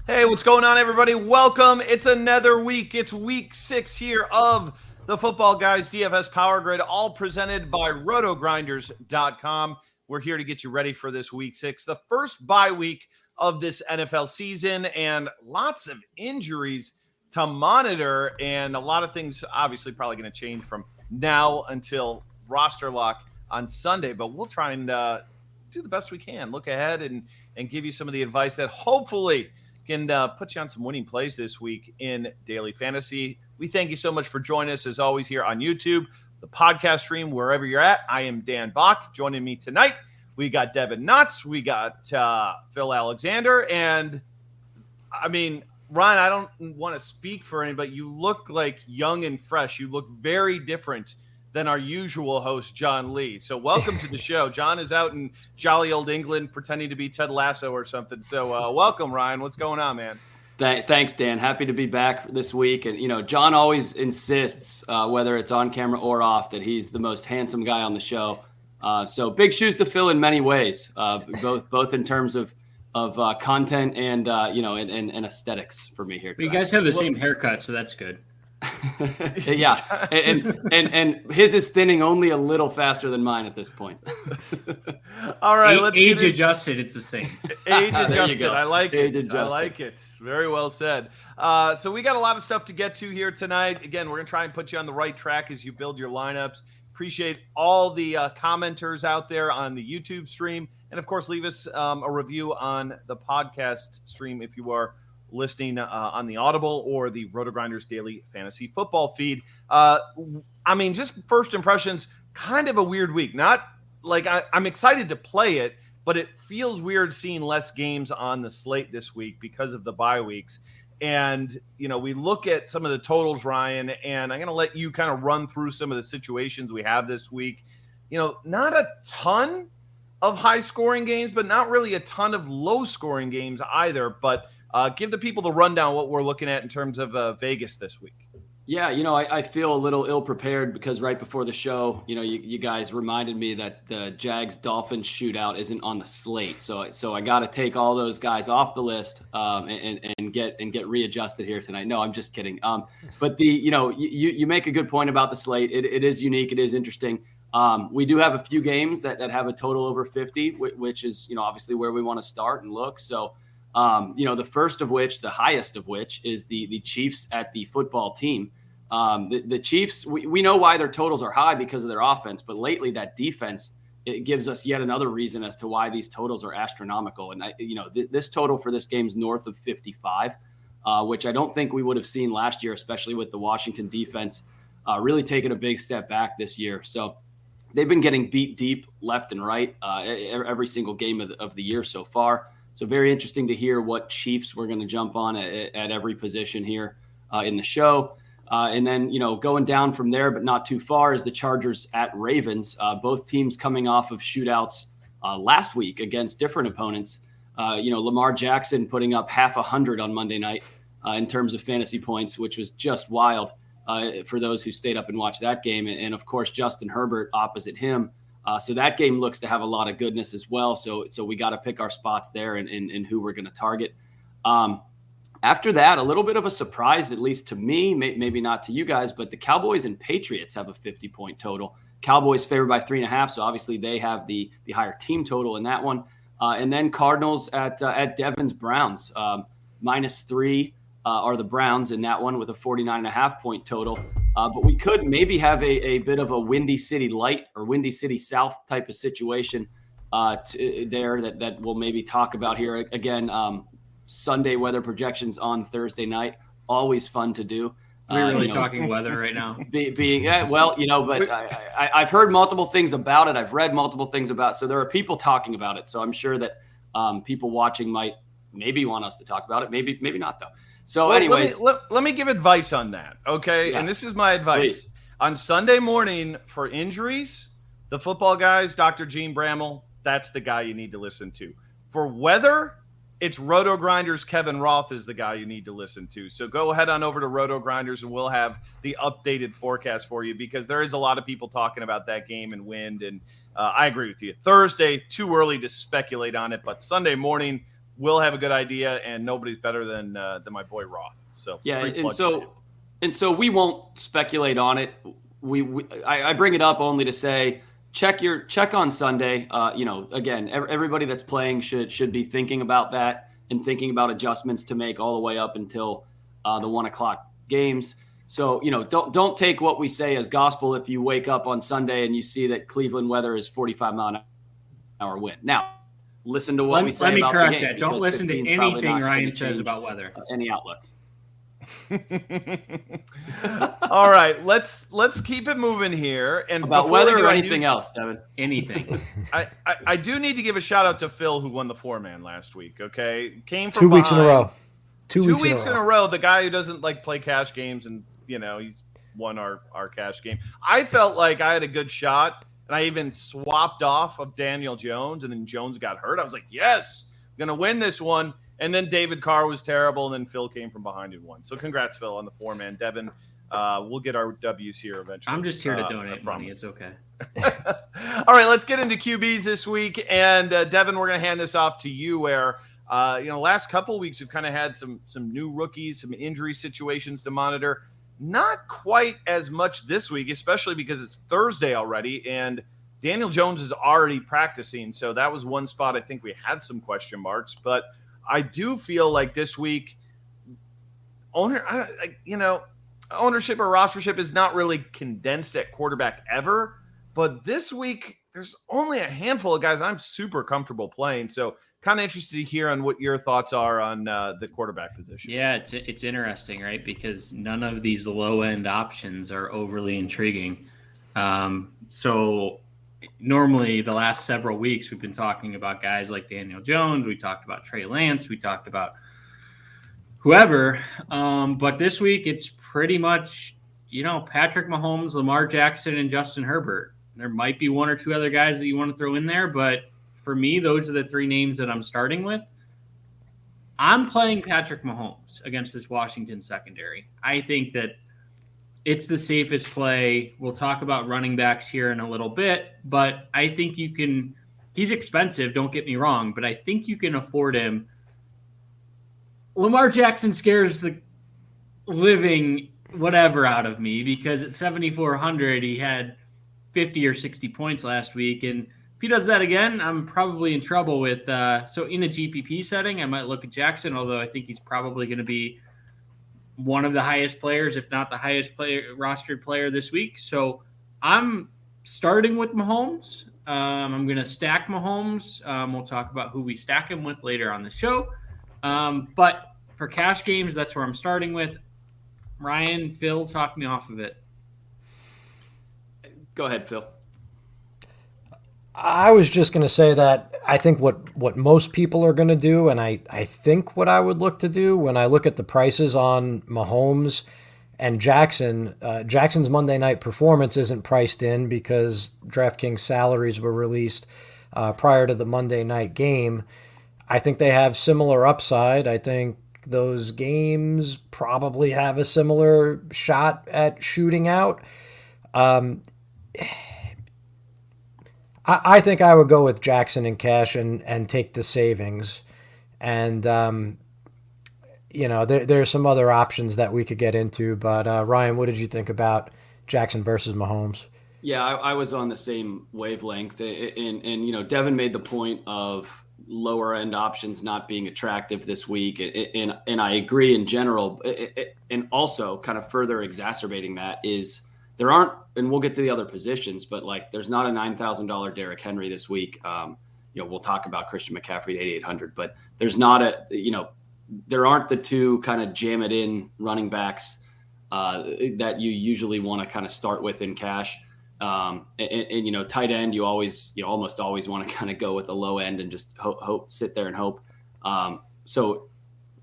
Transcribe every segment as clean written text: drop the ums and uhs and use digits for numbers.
Hey, what's going on, everybody? Welcome. It's another week. It's week 6 here of the Footballguys DFS Powergrid, all presented by RotoGrinders.com. We're here to get you ready for this week 6, the first bye week of this NFL season, and lots of injuries to monitor, and a lot of things obviously probably going to change from now until roster lock on Sunday, but we'll try and do the best we can, look ahead and give you some of the advice that hopefully can put you on some winning plays this week in daily fantasy. We thank you so much for joining us, as always, here on YouTube, the podcast stream, wherever you're at. I am Dan Back. Joining me tonight, we got Devin Knotts, we got Phil Alexander, and I mean, Ryan, I don't want to speak for anybody, but you look like young and fresh. You look very different than our usual host, John Lee. So welcome to the show. John is out in jolly old England pretending to be Ted Lasso or something. So welcome, Ryan. What's going on, man? Thanks, Dan. Happy to be back this week. And, you know, John always insists, whether it's on camera or off, that he's the most handsome guy on the show. So big shoes to fill in many ways, both in terms of content and, and aesthetics for me here. But you guys have the same haircut, so that's good. Yeah, and his is thinning only a little faster than mine at this point. All right, let's age adjusted. It's the same. Age adjusted. I like it. I like it. Very well said. So we got a lot of stuff to get to here tonight. Again, we're gonna try and put you on the right track as you build your lineups. Appreciate all the commenters out there on the YouTube stream, and of course, leave us a review on the podcast stream if you are listening on the Audible or the RotoGrinders Daily Fantasy Football feed. I mean, just first impressions, kind of a weird week. Not like I'm excited to play it, but it feels weird seeing less games on the slate this week because of the bye weeks. And, you know, we look at some of the totals, Ryan, and I'm going to let you kind of run through some of the situations we have this week. You know, not a ton of high-scoring games, but not really a ton of low-scoring games either. But give the people the rundown what we're looking at in terms of Vegas this week. Yeah, you know, I feel a little ill-prepared because right before the show, you know, you guys reminded me that the Jags-Dolphins shootout isn't on the slate. So I got to take all those guys off the list and get readjusted here tonight. No, I'm just kidding. But you make a good point about the slate. It is unique. It is interesting. We do have a few games that have a total over 50, which is, you know, obviously where we want to start and look. So, the first of which, the highest of which, is the Chiefs at the football team. The Chiefs, we know why their totals are high because of their offense, but lately that defense, it gives us yet another reason as to why these totals are astronomical. And this total for this game is north of 55, which I don't think we would have seen last year, especially with the Washington defense really taking a big step back this year. So they've been getting beat deep left and right every single game of the year so far. So very interesting to hear what Chiefs we're going to jump on at every position here in the show. And then, you know, going down from there, but not too far, is the Chargers at Ravens. Both teams coming off of shootouts last week against different opponents. Lamar Jackson putting up half 100 on Monday night in terms of fantasy points, which was just wild for those who stayed up and watched that game. And of course, Justin Herbert opposite him. So that game looks to have a lot of goodness as well. So we got to pick our spots there and who we're going to target. After that, a little bit of a surprise, at least to me, maybe not to you guys, but the Cowboys and Patriots have a 50-point total. Cowboys favored by 3.5, so obviously they have the higher team total in that one. And then Cardinals at Devin's Browns. -3 are the Browns in that one with a 49.5-point total. But we could maybe have a bit of a Windy City Light or Windy City South type of situation there that we'll maybe talk about here. Again, Sunday weather projections on Thursday night, always fun to do. We're really talking weather right now. But I've heard multiple things about it. I've read multiple things about it. So there are people talking about it. So I'm sure that people watching might maybe want us to talk about it. Maybe not, though. So anyways. Let me give advice on that, okay? Yeah. And this is my advice. Please. On Sunday morning for injuries, the Footballguys, Dr. Gene Bramall, that's the guy you need to listen to. For weather, it's RotoGrinders. Kevin Roth is the guy you need to listen to. So go ahead on over to RotoGrinders and we'll have the updated forecast for you because there is a lot of people talking about that game and wind. And I agree with you. Thursday, too early to speculate on it, but Sunday morning, will have a good idea, and nobody's better than my boy Roth. So yeah, and so we won't speculate on it. I bring it up only to say check on Sunday. Again, everybody that's playing should be thinking about that and thinking about adjustments to make all the way up until the 1 o'clock games. So, don't take what we say as gospel if you wake up on Sunday and you see that Cleveland weather is 45-mile-an-hour wind. Now, listen to what we say about the game. Don't listen to anything Ryan says about weather. Any outlook. All right, let's keep it moving here. And about weather or anything else, Devin? Anything. I do need to give a shout out to Phil, who won the 4-man last week. Okay, came from 2 weeks in a row. 2 weeks in a row. The guy who doesn't play cash games, and he's won our cash game. I felt like I had a good shot, and I even swapped off of Daniel Jones, and then Jones got hurt. I was like, yes, I'm gonna win this one. And then David Carr was terrible, and then Phil came from behind and won. So congrats, Phil, on the 4-man. Devin, we'll get our W's here eventually. I'm just here to donate money. It's okay. All right, let's get into QBs this week. And Devin, we're going to hand this off to you where, last couple of weeks we've kind of had some new rookies, some injury situations to monitor. Not quite as much this week, especially because it's Thursday already, and Daniel Jones is already practicing. So that was one spot I think we had some question marks. But I do feel like this week, ownership or rostership is not really condensed at quarterback ever. But this week, there's only a handful of guys I'm super comfortable playing. So kind of interested to hear on what your thoughts are on the quarterback position. Yeah, it's interesting, right? Because none of these low-end options are overly intriguing. So normally the last several weeks we've been talking about guys like Daniel Jones. We talked about Trey Lance. We talked about whoever. But this week it's pretty much, Patrick Mahomes, Lamar Jackson, and Justin Herbert. There might be one or two other guys that you want to throw in there, but for me, those are the three names that I'm starting with. I'm playing Patrick Mahomes against this Washington secondary. I think that it's the safest play. We'll talk about running backs here in a little bit, but I think you can – he's expensive, don't get me wrong, but I think you can afford him. Lamar Jackson scares the living whatever out of me because at 7,400 he had 50 or 60 points last week, and – if he does that again, I'm probably in trouble with so in a GPP setting, I might look at Jackson, although I think he's probably going to be one of the highest players, if not the highest rostered player this week. So I'm starting with Mahomes. I'm going to stack Mahomes. We'll talk about who we stack him with later on the show. But for cash games, that's where I'm starting with. Ryan, Phil, talk me off of it. Go ahead, Phil. I was just going to say that I think what most people are going to do, and I think what I would look to do when I look at the prices on Mahomes and Jackson, Jackson's Monday night performance isn't priced in because DraftKings salaries were released prior to the Monday night game. I think they have similar upside. I think those games probably have a similar shot at shooting out. I think I would go with Jackson and cash and take the savings. And, there's some other options that we could get into. But, Ryan, what did you think about Jackson versus Mahomes? Yeah, I was on the same wavelength. And Devin made the point of lower end options not being attractive this week. And I agree in general. And also kind of further exacerbating that is there aren't, and we'll get to the other positions, but there's not a $9,000 Derrick Henry this week. We'll talk about Christian McCaffrey at 8,800, but there's not there aren't the two kind of jam it in running backs that you usually want to kind of start with in cash. And tight end, you always, almost always want to kind of go with the low end and just sit there and hope. So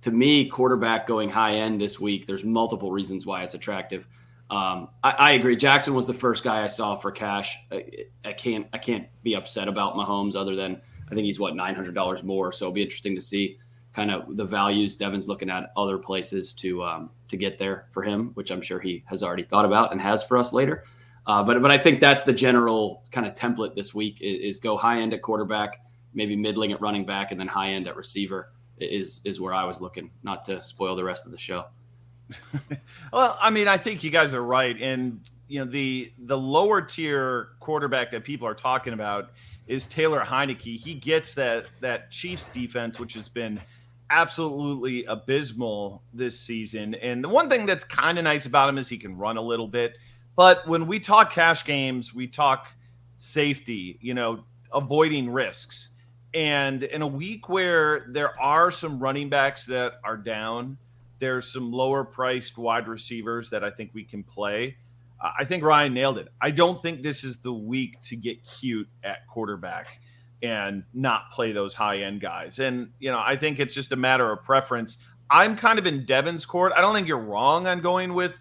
to me, quarterback going high end this week, there's multiple reasons why it's attractive. I agree. Jackson was the first guy I saw for cash. I can't be upset about Mahomes other than I think he's $900 more. So it'll be interesting to see kind of the values. Devin's looking at other places to get there for him, which I'm sure he has already thought about and has for us later. But I think that's the general kind of template this week is go high end at quarterback, maybe middling at running back, and then high end at receiver. is where I was looking, not to spoil the rest of the show. Well, I mean, I think you guys are right. And, the lower tier quarterback that people are talking about is Taylor Heineke. He gets that Chiefs defense, which has been absolutely abysmal this season. And the one thing that's kind of nice about him is he can run a little bit. But when we talk cash games, we talk safety, avoiding risks. And in a week where there are some running backs that are down, there's some lower priced wide receivers that I think we can play. I think Ryan nailed it. I don't think this is the week to get cute at quarterback and not play those high end guys. And, I think it's just a matter of preference. I'm kind of in Devin's court. I don't think you're wrong on going with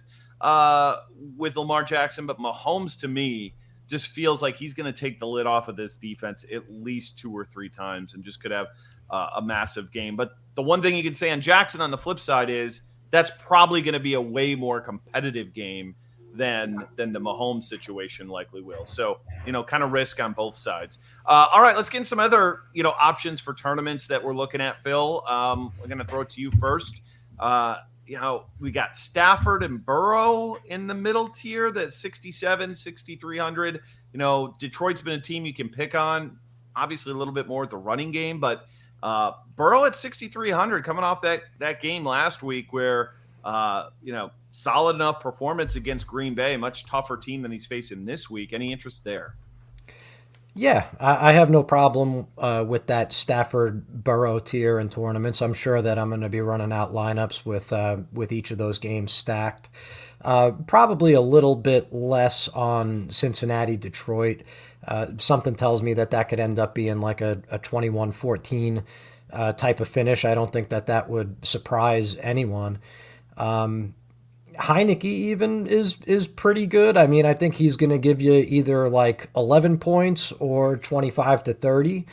Lamar Jackson, but Mahomes to me just feels like he's going to take the lid off of this defense at least 2 or 3 times and just could have a massive game. But the one thing you can say on Jackson on the flip side is that's probably going to be a way more competitive game than the Mahomes situation likely will. So, kind of risk on both sides. All right, let's get in some other, options for tournaments that we're looking at, Phil. We're going to throw it to you first. We got Stafford and Burrow in the middle tier, that 6,700, 6,300. Detroit's been a team you can pick on, obviously a little bit more at the running game, but Burrow at 6,300 coming off that game last week where, solid enough performance against Green Bay, much tougher team than he's facing this week. Any interest there? Yeah, I have no problem with that Stafford Burrow tier in tournaments. I'm sure that I'm going to be running out lineups with each of those games stacked. Probably a little bit less on Cincinnati, Detroit. Something tells me that could end up being like a 21-14 type of finish. I don't think that would surprise anyone. Heineke even is pretty good. I mean, I think he's going to give you either like 11 points or 25 to 30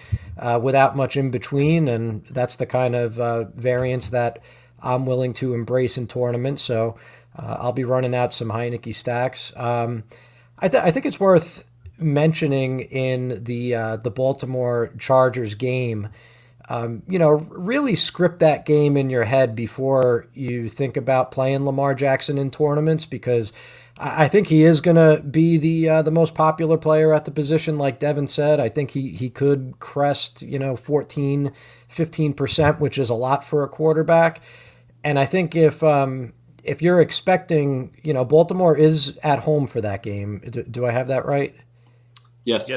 without much in between, and that's the kind of variance that I'm willing to embrace in tournaments. So I'll be running out some Heineke stacks. I think it's worth mentioning in the Baltimore Chargers game. Really script that game in your head before you think about playing Lamar Jackson in tournaments, because I think he is going to be the most popular player at the position. Like Devin said, I think he could crest, 14, 15%, which is a lot for a quarterback. And I think if you're expecting, Baltimore is at home for that game. Do I have that right? Yes.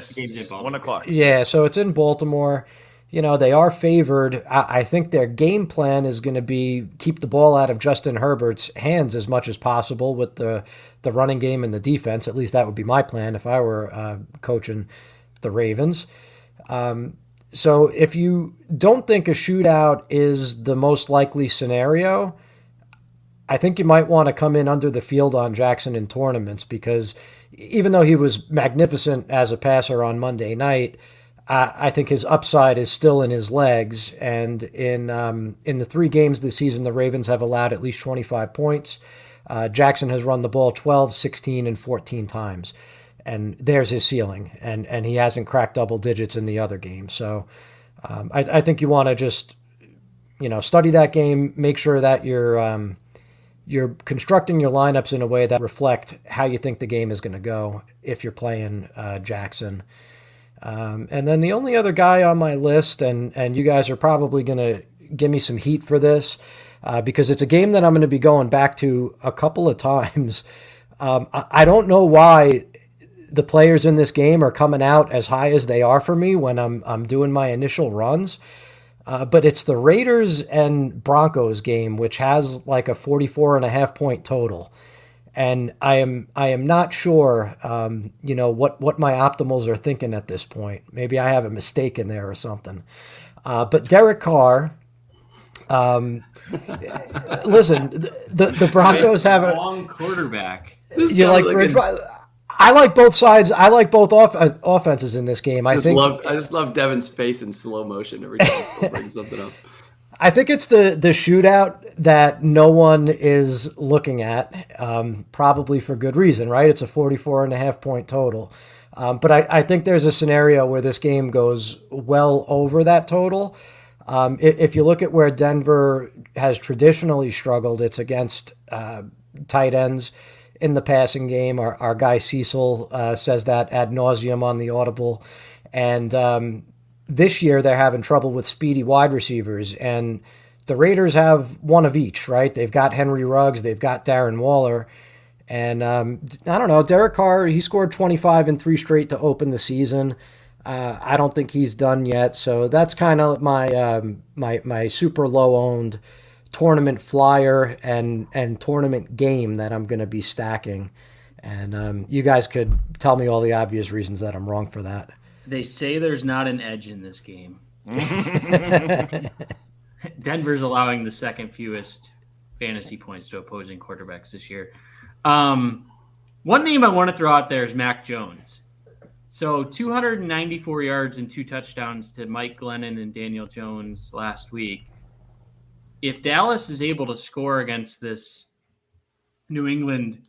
1 o'clock. Yeah. So it's in Baltimore. They are favored. I think their game plan is going to be keep the ball out of Justin Herbert's hands as much as possible with the running game and the defense. At least that would be my plan if I were coaching the Ravens. So if you don't think a shootout is the most likely scenario, I think you might want to come in under the field on Jackson in tournaments, because even though he was magnificent as a passer on Monday night, I think his upside is still in his legs, and in the 3 games this season, the Ravens have allowed at least 25 points. Jackson has run the ball 12, 16, and 14 times, and there's his ceiling, and he hasn't cracked double digits in the other games. So I think you want to just study that game, make sure that you're constructing your lineups in a way that reflect how you think the game is going to go if you're playing Jackson. And then the only other guy on my list, and you guys are probably going to give me some heat for this, because it's a game that I'm going to be going back to a couple of times. I don't know why the players in this game are coming out as high as they are for me when I'm doing my initial runs. But it's the Raiders and Broncos game, which has like a 44.5 point total. And I am not sure, what my optimals are thinking at this point. Maybe I have a mistake in there or something. But Derek Carr, listen, the Broncos have a long quarterback. You like Bridgewater? I like both sides. I like both offenses in this game. I just love Devin's face in slow motion every time he brings something up. I think it's the shootout that no one is looking at, probably for good reason, right? It's a 44.5 point total. But I think there's a scenario where this game goes well over that total. If you look at where Denver has traditionally struggled, it's against tight ends in the passing game. Our guy Cecil says that ad nauseum on the Audible. And this year they're having trouble with speedy wide receivers. And the Raiders have one of each, right? They've got Henry Ruggs. They've got Darren Waller. And I don't know, Derek Carr, he scored 25 in 3 straight to open the season. I don't think he's done yet. So that's kind of my super low-owned tournament flyer and tournament game that I'm going to be stacking. And you guys could tell me all the obvious reasons that I'm wrong for that. They say there's not an edge in this game. Denver's allowing the second fewest fantasy points to opposing quarterbacks this year. One name I want to throw out there is Mac Jones. So 294 yards and 2 touchdowns to Mike Glennon and Daniel Jones last week. If Dallas is able to score against this New England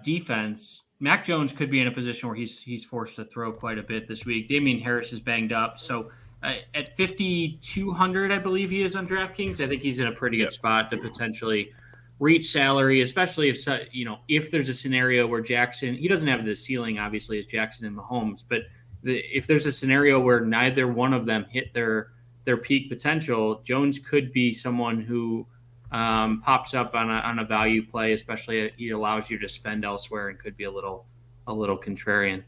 defense, Mac Jones could be in a position where he's forced to throw quite a bit this week. Damian Harris is banged up. So at 5,200, I believe he is on DraftKings. I think he's in a pretty good spot to potentially reach salary, especially if there's a scenario where Jackson, he doesn't have the ceiling, obviously, as Jackson and Mahomes, but if there's a scenario where neither one of them hit their peak potential, Jones could be someone who pops up on a value play, especially he allows you to spend elsewhere and could be a little contrarian.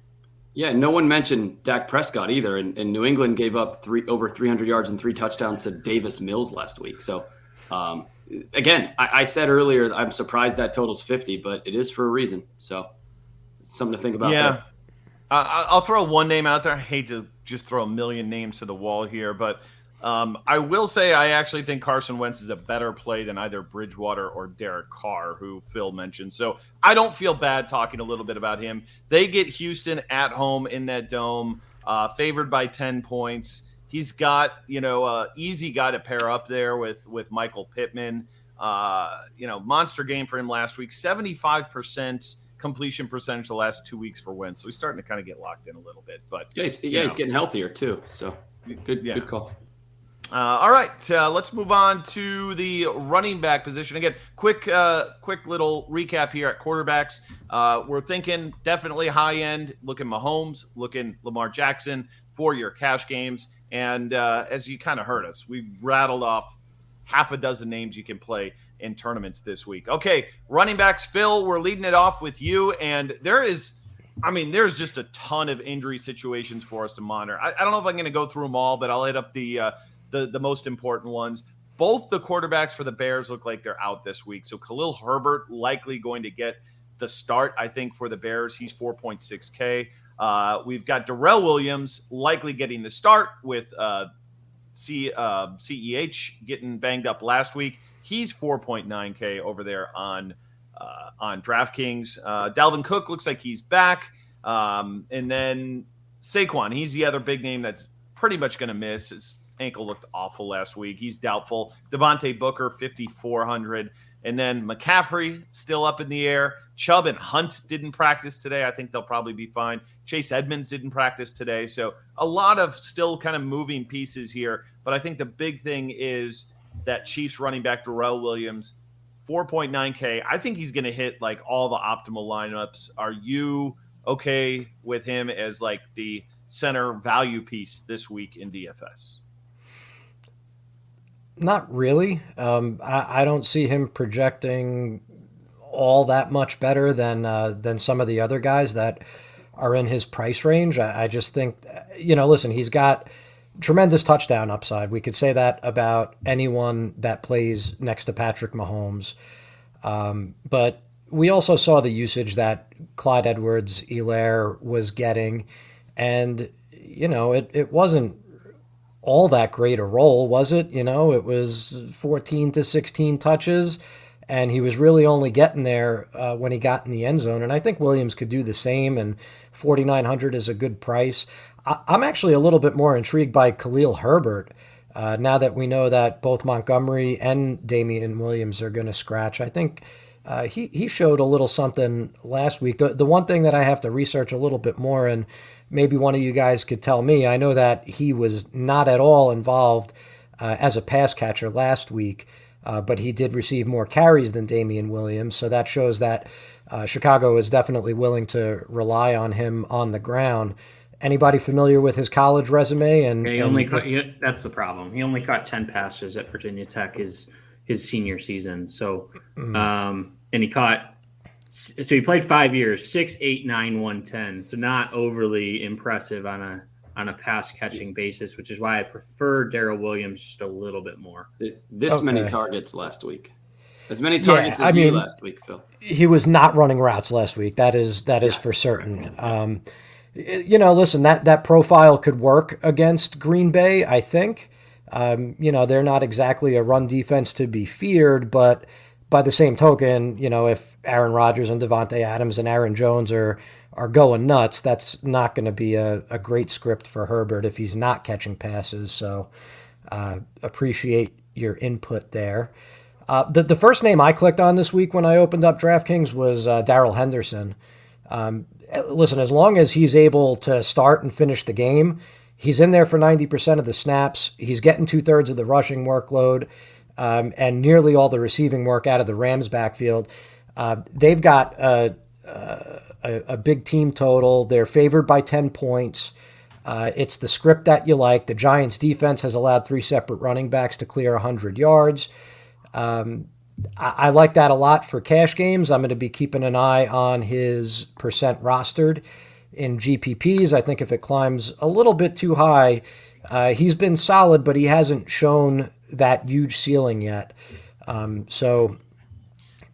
Yeah, no one mentioned Dak Prescott either, and New England gave up over 300 yards and 3 touchdowns to Davis Mills last week. So, again, I said earlier I'm surprised that total's 50, but it is for a reason. So, something to think about. Yeah, I'll throw one name out there. I hate to just throw a million names to the wall here, but I will say I actually think Carson Wentz is a better play than either Bridgewater or Derek Carr, who Phil mentioned. So I don't feel bad talking a little bit about him. They get Houston at home in that dome, favored by 10 points. He's got, easy guy to pair up there with Michael Pittman. Monster game for him last week, 75% completion percentage the last 2 weeks for Wentz. So he's starting to kind of get locked in a little bit. But he's getting healthier too. So good call. All right, let's move on to the running back position. Again, quick little recap here at quarterbacks. We're thinking definitely high end, looking Mahomes, looking Lamar Jackson for your cash games. And as you kind of heard us, we rattled off half a dozen names you can play in tournaments this week. Okay, running backs, Phil, we're leading it off with you. And there's just a ton of injury situations for us to monitor. I don't know if I'm going to go through them all, but I'll hit up the most important ones. Both the quarterbacks for the Bears look like they're out this week. So Khalil Herbert likely going to get the start, I think, for the Bears. He's 4.6K. We've got Darrell Williams likely getting the start with CEH getting banged up last week. He's 4.9K over there on DraftKings. Dalvin Cook looks like he's back. And then Saquon, he's the other big name that's pretty much going to miss. His ankle looked awful last week. He's doubtful. Devontae Booker, 5,400. And then McCaffrey still up in the air. Chubb and Hunt didn't practice today. I think they'll probably be fine. Chase Edmonds didn't practice today. So a lot of still kind of moving pieces here. But I think the big thing is that Chiefs running back Darrell Williams, 4.9K. I think he's going to hit like all the optimal lineups. Are you okay with him as like the center value piece this week in DFS? Not really. I don't see him projecting all that much better than some of the other guys that are in his price range. I just think, listen, he's got tremendous touchdown upside. We could say that about anyone that plays next to Patrick Mahomes. But we also saw the usage that Clyde Edwards-Helaire was getting. And, it wasn't all that great a role, was it? It was 14 to 16 touches, and he was really only getting there when he got in the end zone. And I think Williams could do the same, and 4,900 is a good price. I'm actually a little bit more intrigued by Khalil Herbert now that we know that both Montgomery and Damian Williams are going to scratch. I think He showed a little something last week. The one thing that I have to research a little bit more, and maybe one of you guys could tell me, I know that he was not at all involved as a pass catcher last week, but he did receive more carries than Damian Williams, so that shows that Chicago is definitely willing to rely on him on the ground. Anybody familiar with his college resume? And that's the problem. He only caught 10 passes at Virginia Tech his senior season. So, and he caught. So he played 5 years, 6, 8, 9, 1, 10. So not overly impressive on a pass catching basis, which is why I prefer Darrell Williams just a little bit more. Many targets last week. As many targets as you last week, Phil. He was not running routes last week. That is for certain. Listen, that profile could work against Green Bay, I think. They're not exactly a run defense to be feared, but by the same token, if Aaron Rodgers and Devontae Adams and Aaron Jones are going nuts, that's not going to be a great script for Herbert if he's not catching passes. So appreciate your input there. The first name I clicked on this week when I opened up DraftKings was Darrell Henderson. Listen, as long as he's able to start and finish the game, he's in there for 90% of the snaps. He's getting 2/3 of the rushing workload and nearly all the receiving work out of the Rams backfield. They've got a big team total. They're favored by 10 points. It's the script that you like. The Giants defense has allowed 3 separate running backs to clear 100 yards. I like that a lot for cash games. I'm going to be keeping an eye on his percent rostered in GPPs. I think if it climbs a little bit too high, he's been solid, but he hasn't shown that huge ceiling yet. So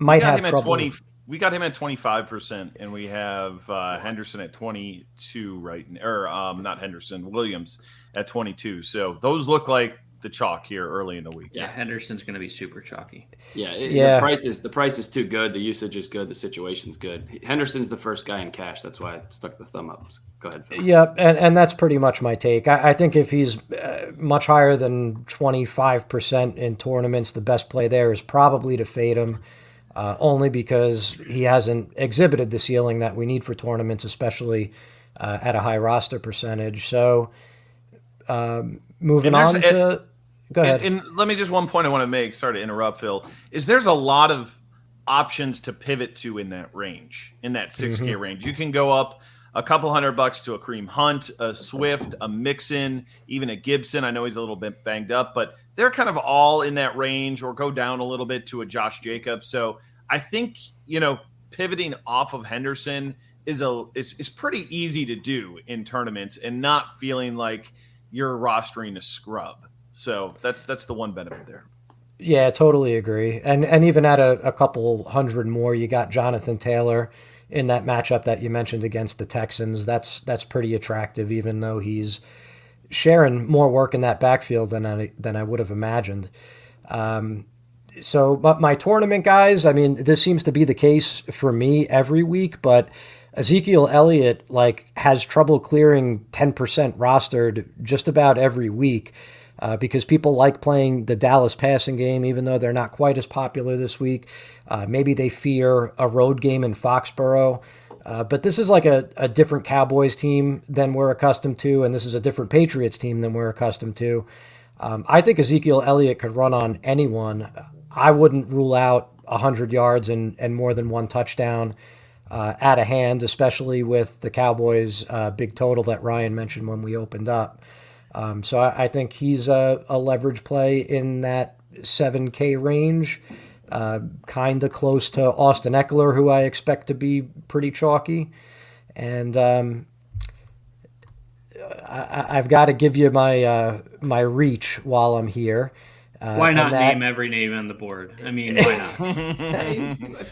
might have trouble. We got him at 25%, and we have Henderson at 22 right now, or not Henderson, Williams at 22. So those look like the chalk here early in the week. Yeah, Henderson's going to be super chalky. The price is too good. The usage is good. The situation's good. Henderson's the first guy in cash. That's why I stuck the thumb up. Go ahead, Phil. Yeah, and that's pretty much my take. I think if he's much higher than 25% in tournaments, the best play there is probably to fade him, only because he hasn't exhibited the ceiling that we need for tournaments, especially at a high roster percentage. So moving on to... Go ahead. And let me just one point I want to make. Sorry to interrupt, Phil. There's a lot of options to pivot to in that range, in that 6K range. You can go up a couple $100 to a Kareem Hunt, a Swift, a Mixon, even a Gibson. I know he's a little bit banged up, but they're kind of all in that range, or go down a little bit to a Josh Jacobs. So I think, pivoting off of Henderson is pretty easy to do in tournaments and not feeling like you're rostering a scrub. So that's the one benefit there. Yeah, totally agree. And even at a couple hundred more, you got Jonathan Taylor in that matchup that you mentioned against the Texans. That's pretty attractive, even though he's sharing more work in that backfield than I would have imagined. But my tournament guys, I mean, this seems to be the case for me every week, but Ezekiel Elliott has trouble clearing 10% rostered just about every week. Because people like playing the Dallas passing game, even though they're not quite as popular this week. Maybe they fear a road game in Foxborough. But this is like a different Cowboys team than we're accustomed to, and this is a different Patriots team than we're accustomed to. I think Ezekiel Elliott could run on anyone. I wouldn't rule out 100 yards and more than one touchdown out of hand, especially with the Cowboys' big total that Ryan mentioned when we opened up. So I think he's a leverage play in that 7K range, kind of close to Austin Eckler, who I expect to be pretty chalky. And I've got to give you my reach while I'm here. Why not name every name on the board? I mean, why not?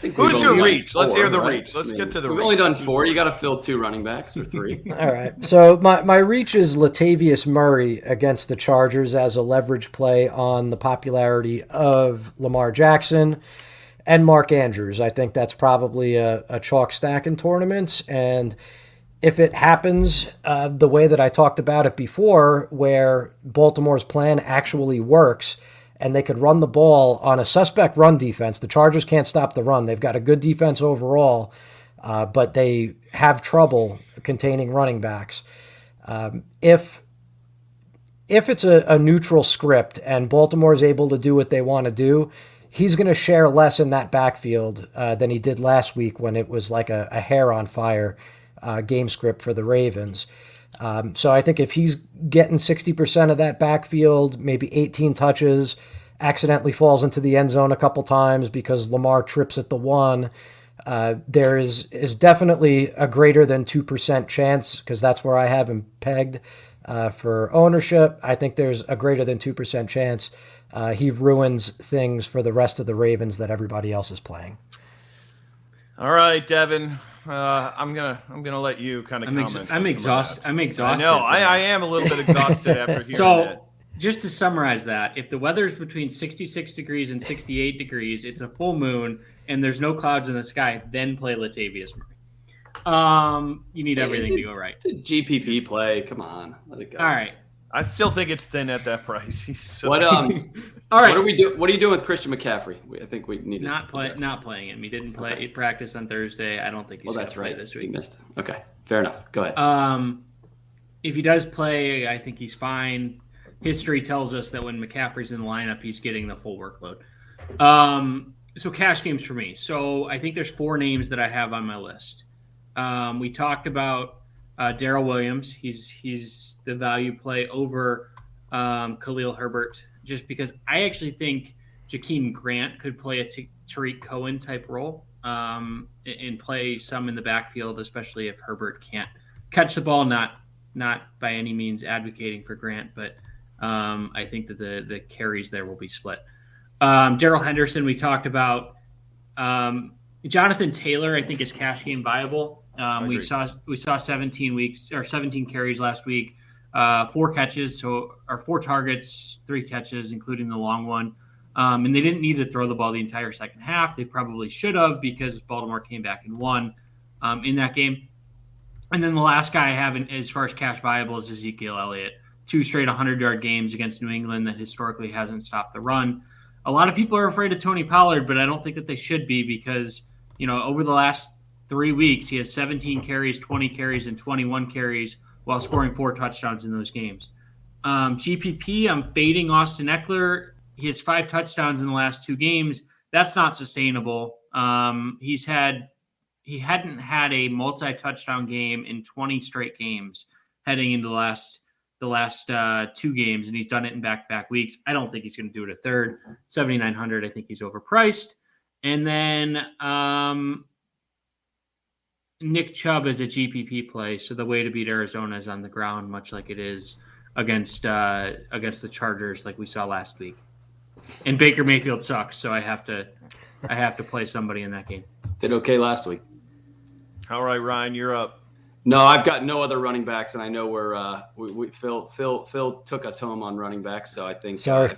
Who's your reach? Let's hear the reach. Let's get to the reach. We've only done 4. You got to fill 2 running backs or 3. All right. So my reach is Latavius Murray against the Chargers as a leverage play on the popularity of Lamar Jackson and Mark Andrews. I think that's probably a chalk stack in tournaments. And if it happens the way that I talked about it before, where Baltimore's plan actually works and they could run the ball on a suspect run defense. The Chargers can't stop the run. They've got a good defense overall, but they have trouble containing running backs. If it's a neutral script and Baltimore is able to do what they want to do, he's going to share less in that backfield than he did last week when it was like a hair on fire game script for the Ravens. So I think if he's getting 60% of that backfield, maybe 18 touches, accidentally falls into the end zone a couple times because Lamar trips at the one, there is definitely a greater than 2% chance, because that's where I have him pegged for ownership. I think there's a greater than 2% chance he ruins things for the rest of the Ravens that everybody else is playing. All right, Devin. I'm gonna let you kind of comment. I'm exhausted. I know. I am a little bit exhausted after hearing that. Just to summarize that, if the weather is between 66 degrees and 68 degrees, it's a full moon, and there's no clouds in the sky, then play Latavius Murray. You need everything to go right. It's a GPP play. Come on, let it go. All right. I still think it's thin at that price. He's so All right. What are we doing? What are you doing with Christian McCaffrey? I think we need not playing him. He didn't play. He practiced on Thursday. I don't think he's going to play this week. He missed it. Okay, fair enough. Go ahead. If he does play, I think he's fine. History tells us that when McCaffrey's in the lineup, he's getting the full workload. So cash games for me. So I think there's 4 names that I have on my list. We talked about Darrell Williams. He's the value play over Khalil Herbert, just because I actually think Jakeem Grant could play a Tariq Cohen type role and play some in the backfield, especially if Herbert can't catch the ball. Not by any means advocating for Grant, but I think that the carries there will be split. Darrell Henderson, we talked about. Jonathan Taylor, I think, is cash game viable. We saw 17 carries last week, 4 catches, or 4 targets, 3 catches, including the long one. And they didn't need to throw the ball the entire second half. They probably should have, because Baltimore came back and won in that game. And then the last guy I have as far as cash viable is Ezekiel Elliott. 2 straight 100-yard games against New England that historically hasn't stopped the run. A lot of people are afraid of Tony Pollard, but I don't think that they should be, because, over the last 3 weeks, he has 17 carries, 20 carries, and 21 carries while scoring 4 touchdowns in those games. GPP, I'm fading Austin Eckler. He has 5 touchdowns in the last 2 games. That's not sustainable. He hadn't had a multi-touchdown game in 20 straight games heading into the last 2 games, and he's done it in back-to-back weeks. I don't think he's going to do it a third. 7,900, I think he's overpriced. And then Nick Chubb is a GPP play, so the way to beat Arizona is on the ground, much like it is against the Chargers, like we saw last week. And Baker Mayfield sucks, so I have to play somebody in that game. Did okay last week. All right, Ryan, you're up. No, I've got no other running backs, and I know Phil took us home on running backs, so I think. Sorry.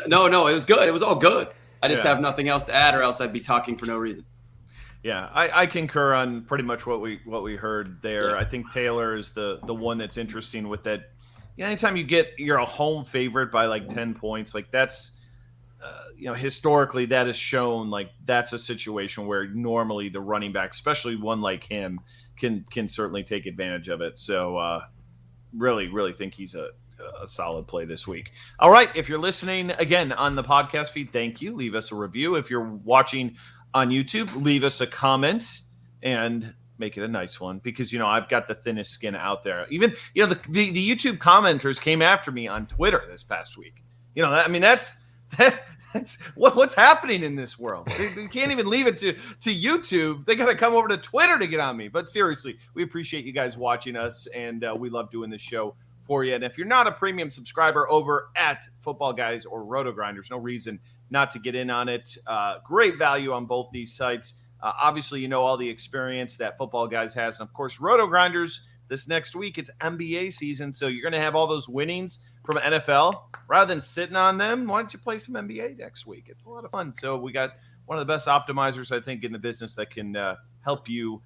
No, it was good. It was all good. I just have nothing else to add, or else I'd be talking for no reason. Yeah, I concur on pretty much what we heard there. Yeah. I think Taylor is the one that's interesting with that. Anytime you're a home favorite by like 10 points, like that's historically that is shown, like that's a situation where normally the running back, especially one like him, can certainly take advantage of it. So really think he's a solid play this week. All right, if you're listening again on the podcast feed, thank you. Leave us a review. If you're watching on YouTube, leave us a comment and make it a nice one, because I've got the thinnest skin out there. Even the YouTube commenters came after me on Twitter this past week. That's what's happening in this world. They can't even leave it to YouTube. They got to come over to Twitter to get on me. But seriously, we appreciate you guys watching us, and we love doing this show for you. And if you're not a premium subscriber over at Footballguys or RotoGrinders, no reason not to get in on it. Great value on both these sites. Obviously, all the experience that Footballguys has. And of course, RotoGrinders, this next week, it's NBA season. So you're going to have all those winnings from NFL. Rather than sitting on them, why don't you play some NBA next week? It's a lot of fun. So we got one of the best optimizers, I think, in the business that can help you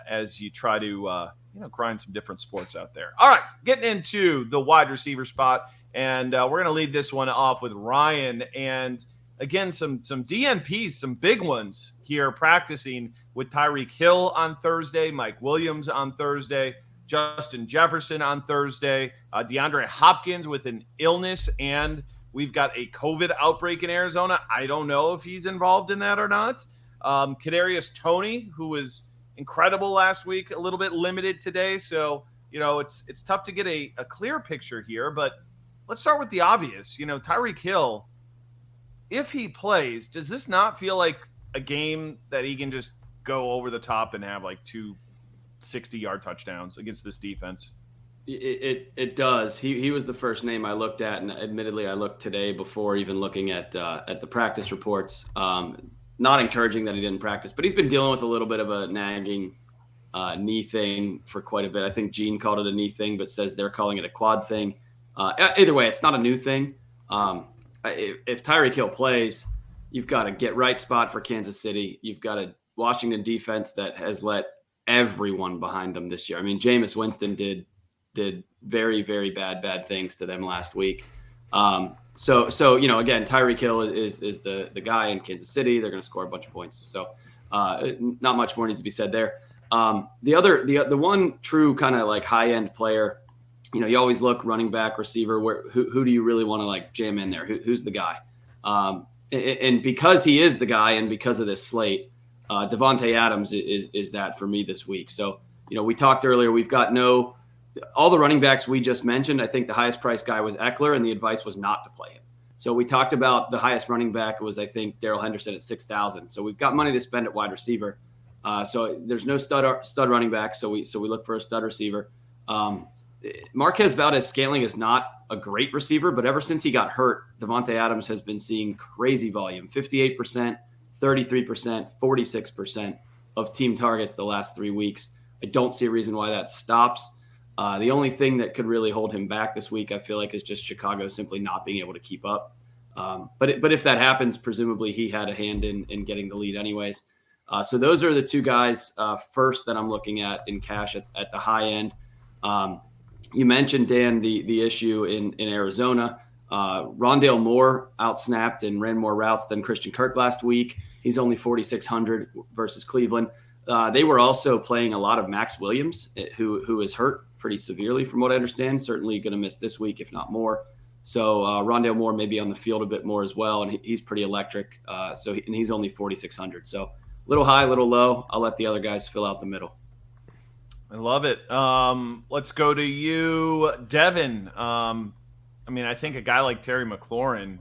as you try to grind some different sports out there. All right, getting into the wide receiver spot And we're going to lead this one off with Ryan. And again, some DNPs, some big ones here practicing with Tyreek Hill on Thursday, Mike Williams on Thursday, Justin Jefferson on Thursday, DeAndre Hopkins with an illness, and we've got a COVID outbreak in Arizona. I don't know if he's involved in that or not. Kadarius Toney, who was incredible last week, a little bit limited today. So, it's tough to get a clear picture here, but let's start with the obvious. Tyreek Hill, if he plays, does this not feel like a game that he can just go over the top and have like 2 60-yard touchdowns against this defense? It does. He was the first name I looked at, and admittedly I looked today before even looking at the practice reports. Not encouraging that he didn't practice, but he's been dealing with a little bit of a nagging knee thing for quite a bit. I think Gene called it a knee thing, but says they're calling it a quad thing. Either way, it's not a new thing. If Tyreek Hill plays, you've got a get right spot for Kansas City. You've got a Washington defense that has let everyone behind them this year. I mean, Jameis Winston did very, very bad things to them last week. So again, Tyreek Hill is the guy in Kansas City. They're going to score a bunch of points. So not much more needs to be said there. The one true kind of like high end player, you always look running back, receiver. Who do you really want to like jam in there? Who's the guy? And because he is the guy, and because of this slate, Devontae Adams is that for me this week. So we talked earlier. We've got all the running backs we just mentioned. I think the highest priced guy was Eckler, and the advice was not to play him. So we talked about the highest running back was, I think, Darrell Henderson at 6,000. So we've got money to spend at wide receiver. So there's no stud running back. So we look for a stud receiver. Marquez Valdez-Scantling is not a great receiver, but ever since he got hurt, Devontae Adams has been seeing crazy volume, 58%, 33%, 46% of team targets the last 3 weeks. I don't see a reason why that stops. The only thing that could really hold him back this week, I feel like, is just Chicago simply not being able to keep up. But if that happens, presumably he had a hand in getting the lead anyways. So those are the two guys first that I'm looking at in cash at the high end. You mentioned, Dan, the issue in Arizona. Rondale Moore outsnapped and ran more routes than Christian Kirk last week. He's only 4,600 versus Cleveland. They were also playing a lot of Max Williams, who is hurt pretty severely from what I understand. Certainly going to miss this week, if not more. So Rondale Moore may be on the field a bit more as well, and he's pretty electric. And he's only 4,600. So a little high, a little low. I'll let the other guys fill out the middle. I love it. Let's go to you, Devin. I think a guy like Terry McLaurin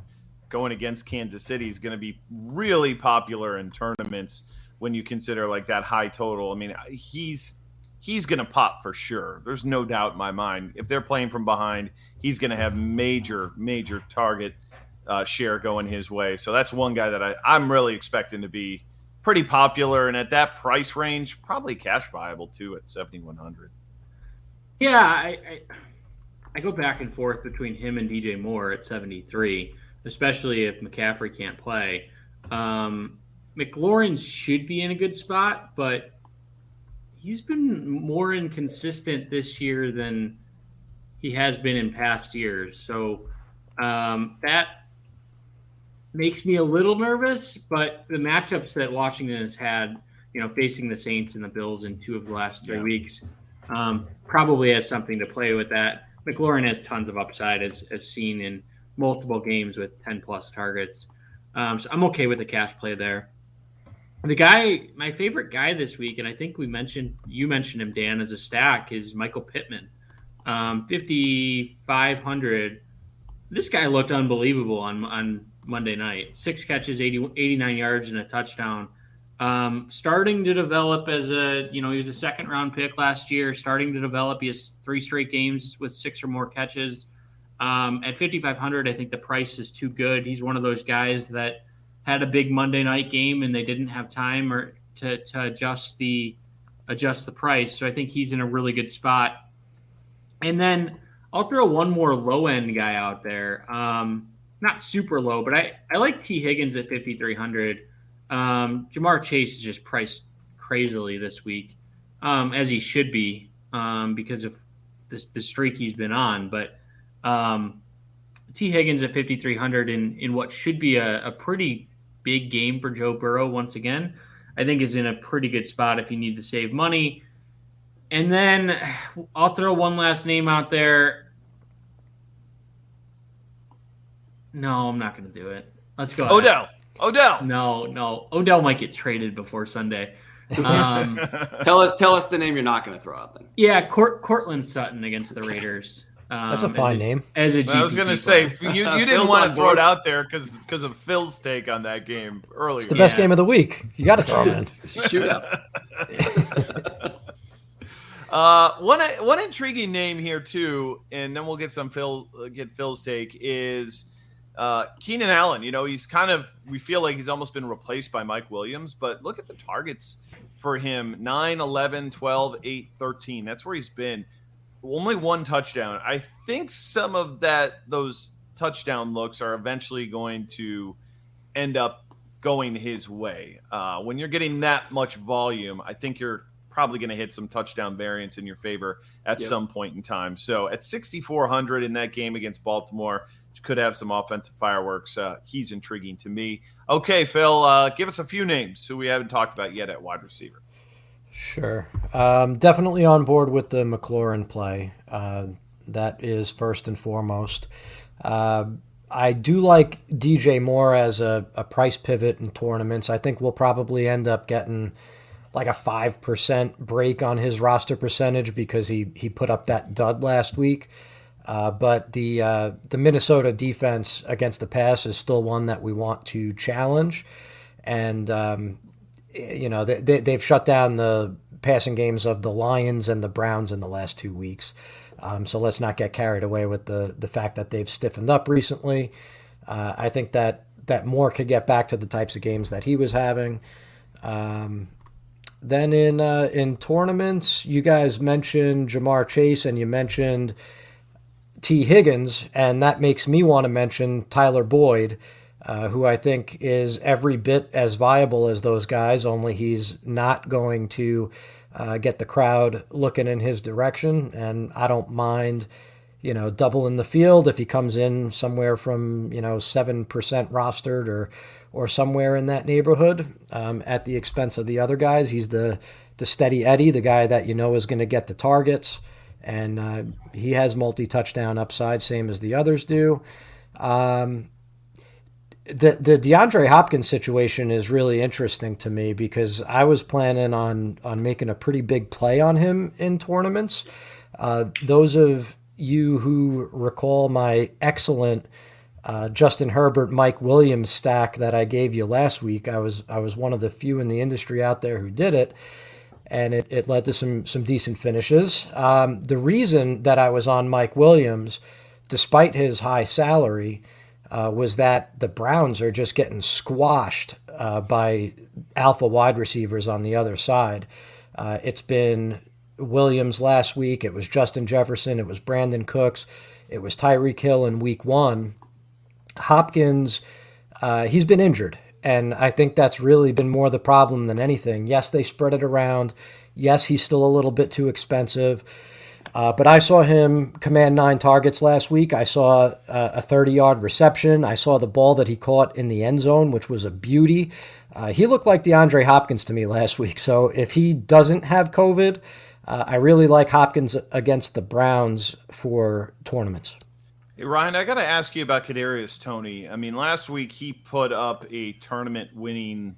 going against Kansas City is going to be really popular in tournaments when you consider like that high total. I mean, he's going to pop for sure. There's no doubt in my mind. If they're playing from behind, he's going to have major target share going his way. So that's one guy that I'm really expecting to be pretty popular, and at that price range, probably cash viable too at 7,100. Yeah, I go back and forth between him and DJ Moore at 73, especially if McCaffrey can't play. McLaurin should be in a good spot, but he's been more inconsistent this year than he has been in past years. So that makes me a little nervous, but the matchups that Washington has had, facing the Saints and the Bills in 2 of the last 3 weeks, probably has something to play with that. McLaurin has tons of upside, as seen in multiple games with 10-plus targets. So I'm okay with a cash play there. My favorite guy this week, and I think you mentioned him, Dan, as a stack, is Michael Pittman. 5,500. This guy looked unbelievable on Monday night. 6 catches, 89 yards, and a touchdown. Starting to develop as he was a second-round pick last year, starting to develop. He has 3 straight games with 6 or more catches. At 5,500, I think the price is too good. He's one of those guys that had a big Monday night game and they didn't have time to adjust the price. So I think he's in a really good spot. And then I'll throw one more low-end guy out there. Not super low, but I like T. Higgins at 5,300. Jamar Chase is just priced crazily this week, as he should be, because of the streak he's been on. But T. Higgins at 5,300 in what should be a pretty big game for Joe Burrow once again, I think is in a pretty good spot if you need to save money. And then I'll throw one last name out there. No, I'm not going to do it. Let's go. Odell. No. Odell might get traded before Sunday. Tell us the name you're not going to throw out then. Yeah, Cortland Sutton against the Raiders. That's a fine name. As a I was going to say, you didn't want to throw it out there because of Phil's take on that game earlier. It's the best game of the week. You got to throw him in. Shoot up. One intriguing name here too, and then we'll get Phil's take, is Keenan Allen. We feel like he's almost been replaced by Mike Williams, but look at the targets for him: 9, 11, 12, 8, 13. That's where he's been. Only one touchdown. I think some of those touchdown looks are eventually going to end up going his way. When you're getting that much volume, I think you're probably going to hit some touchdown variance in your favor at some point in time. So at 6,400 in that game against Baltimore, which could have some offensive fireworks, he's intriguing to me. Okay, Phil, give us a few names who we haven't talked about yet at wide receiver. Sure. Definitely on board with the McLaurin play. That is first and foremost. I do like DJ Moore as a price pivot in tournaments. I think we'll probably end up getting like a 5% break on his roster percentage because he put up that dud last week. But the Minnesota defense against the pass is still one that we want to challenge. And, they've shut down the passing games of the Lions and the Browns in the last 2 weeks. So let's not get carried away with the fact that they've stiffened up recently. I think that Moore could get back to the types of games that he was having. Then in tournaments, you guys mentioned Jamar Chase and you mentioned T. Higgins, and that makes me want to mention Tyler Boyd, who I think is every bit as viable as those guys, only he's not going to get the crowd looking in his direction. And I don't mind, doubling the field if he comes in somewhere from, 7% rostered or somewhere in that neighborhood at the expense of the other guys. He's the steady Eddie, the guy that is going to get the targets. And he has multi-touchdown upside, same as the others do. The DeAndre Hopkins situation is really interesting to me because I was planning on making a pretty big play on him in tournaments. Those of you who recall my excellent Justin Herbert, Mike Williams stack that I gave you last week, I was one of the few in the industry out there who did it, and it led to some decent finishes. The reason that I was on Mike Williams, despite his high salary, was that the Browns are just getting squashed by alpha wide receivers on the other side. It's been Williams last week. It was Justin Jefferson. It was Brandon Cooks. It was Tyreek Hill in week 1. Hopkins, he's been injured, and I think that's really been more the problem than anything. Yes, they spread it around. Yes, he's still a little bit too expensive. But I saw him command 9 targets last week. I saw a 30-yard reception. I saw the ball that he caught in the end zone, which was a beauty. He looked like DeAndre Hopkins to me last week. So if he doesn't have COVID, I really like Hopkins against the Browns for tournaments. Hey, Ryan, I got to ask you about Kadarius Toney. I mean, last week he put up a tournament-winning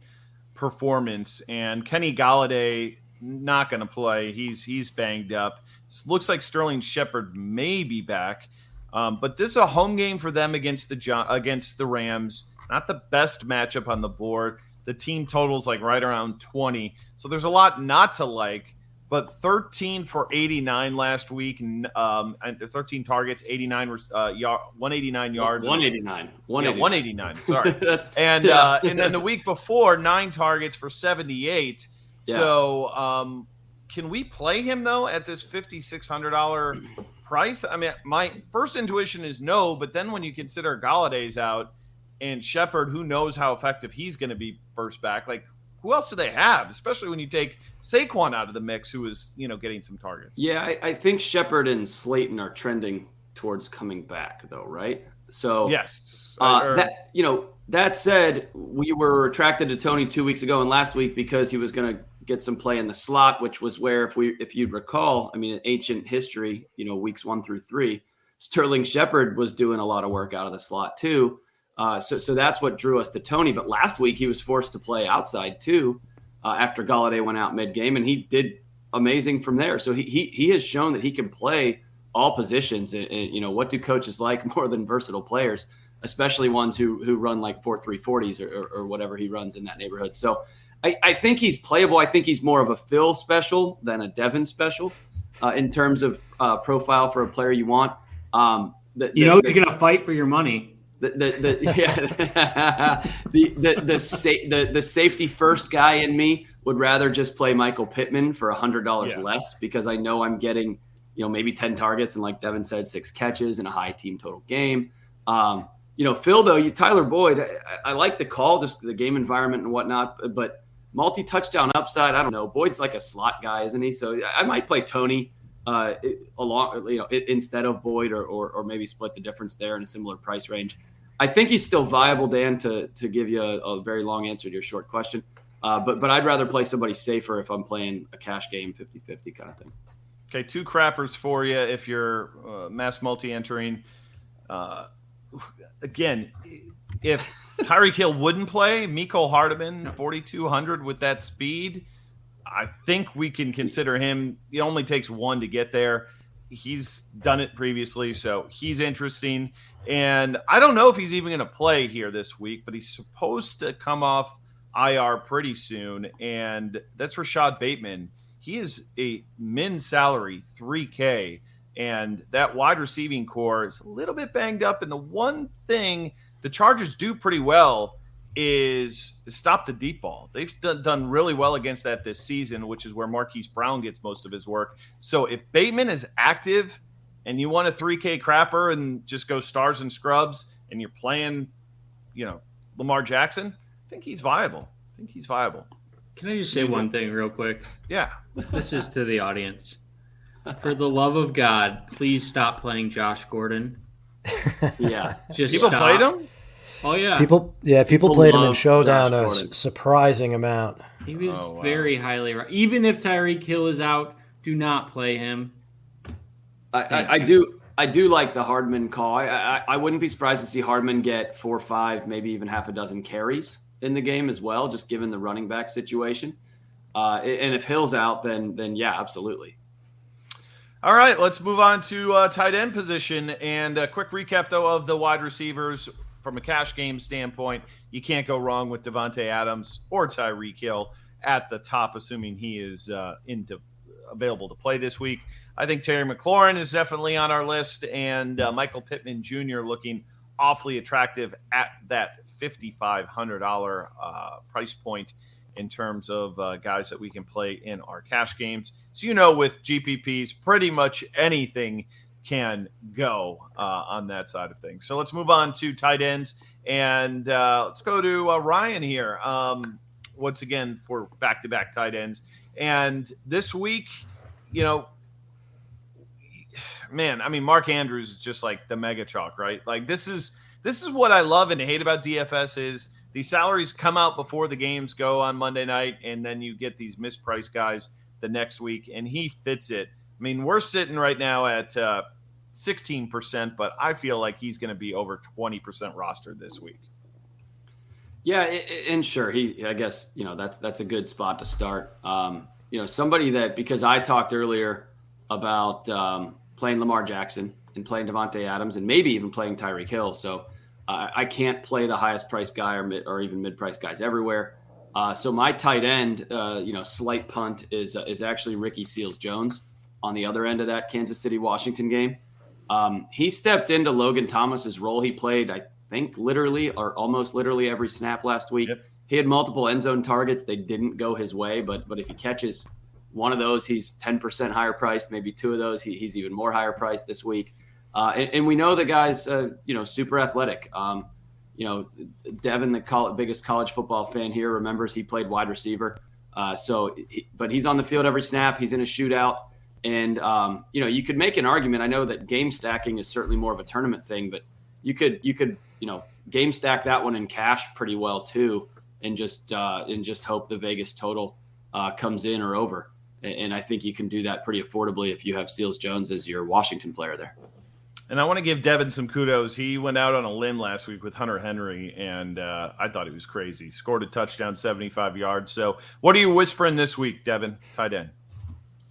performance, and Kenny Golladay not going to play. He's banged up. Looks like Sterling Shepard may be back, but this is a home game for them against the Rams. Not the best matchup on the board. The team totals like right around 20, so there's a lot not to like. But 13 for 89 last week, and 13 targets, 189 yards. 189. 189. Sorry. And then the week before, 9 targets for 78. Yeah. So can we play him, though, at this $5,600 price? I mean, my first intuition is no, but then when you consider Galladay's out and Shepard, who knows how effective he's going to be first back, like, who else do they have, especially when you take Saquon out of the mix, who is, getting some targets? Yeah, I think Shepard and Slayton are trending towards coming back, though, right? So yes, that said, we were attracted to Tony 2 weeks ago and last week because he was going to get some play in the slot, which was where, if you'd recall, I mean, in ancient history, weeks 1 through 3, Sterling Shepard was doing a lot of work out of the slot too. So that's what drew us to Tony. But last week he was forced to play outside too after Galladay went out mid-game, and he did amazing from there. So he has shown that he can play all positions. And what do coaches like more than versatile players, especially ones who run like 4.340s or whatever he runs in that neighborhood. So I think he's playable. I think he's more of a Phil special than a Devin special in terms of profile for a player you want. He's going to fight for your money. The safety first guy in me would rather just play Michael Pittman for $100 less, because I know I'm getting maybe 10 targets and, like Devin said, 6 catches in a high team total game. Phil, though, Tyler Boyd, I like the call, just the game environment and whatnot, but multi-touchdown upside, I don't know. Boyd's like a slot guy, isn't he? So I might play Tony instead of Boyd, or maybe split the difference there in a similar price range. I think he's still viable, Dan, to give you a very long answer to your short question. But I'd rather play somebody safer if I'm playing a cash game 50-50 kind of thing. Okay, 2 crappers for you if you're mass multi-entering. Again, if Tyreek Hill wouldn't play, Mecole Hardman, 4,200 with that speed, I think we can consider him. It only takes 1 to get there. He's done it previously, so he's interesting. And I don't know if he's even going to play here this week, but he's supposed to come off IR pretty soon, and that's Rashad Bateman. He is a min salary, $3K, and that wide receiving core is a little bit banged up. And the one thing the Chargers do pretty well is stop the deep ball. They've done really well against that this season, which is where Marquise Brown gets most of his work. So if Bateman is active and you want a 3K crapper and just go stars and scrubs and you're playing, Lamar Jackson, I think he's viable. Can I just say one thing real quick? Yeah. This is to the audience. For the love of God, please stop playing Josh Gordon. Yeah. Just people stop. played him? Oh, yeah. People played him in Showdown a surprising amount. He was very highly – even if Tyreek Hill is out, do not play him. I do like the Hardman call. I wouldn't be surprised to see Hardman get 4 or 5, maybe even half a dozen carries in the game as well, just given the running back situation. And if Hill's out, then yeah, absolutely. All right, let's move on to tight end position. And a quick recap, though, of the wide receivers from a cash game standpoint. You can't go wrong with Devontae Adams or Tyreek Hill at the top, assuming he is available to play this week. I think Terry McLaurin is definitely on our list, and Michael Pittman Jr. looking awfully attractive at that $5,500 price point in terms of guys that we can play in our cash games. So, with GPPs, pretty much anything can go on that side of things. So let's move on to tight ends, and let's go to Ryan here once again for back-to-back tight ends. And this week, Mark Andrews is just like the mega chalk, right? Like this is what I love and hate about DFS is these salaries come out before the games go on Monday night, and then you get these mispriced guys the next week, and he fits it. I mean, we're sitting right now at 16%, but I feel like he's going to be over 20% rostered this week. Yeah, and sure, I guess that's a good spot to start. Somebody that, because I talked earlier about playing Lamar Jackson and playing Devontae Adams and maybe even playing Tyreek Hill, so I can't play the highest priced guy or even mid-priced guys everywhere. So my tight end, slight punt is actually Ricky Seals-Jones on the other end of that Kansas City-Washington game. He stepped into Logan Thomas's role. He played, I think, literally or almost literally every snap last week. Yep. He had multiple end zone targets. They didn't go his way, but if he catches one of those, he's 10% higher priced. Maybe 2 of those, he's even more higher priced this week. And we know the guy's, super athletic. Devin, the biggest college football fan here, remembers he played wide receiver. But he's on the field every snap. He's in a shootout. And, you could make an argument. I know that game stacking is certainly more of a tournament thing, but you could game stack that one in cash pretty well too, and just hope the Vegas total comes in or over. And I think you can do that pretty affordably if you have Seals Jones as your Washington player there. And I want to give Devin some kudos. He went out on a limb last week with Hunter Henry, and I thought he was crazy. Scored a touchdown, 75 yards. So what are you whispering this week, Devin, tight end?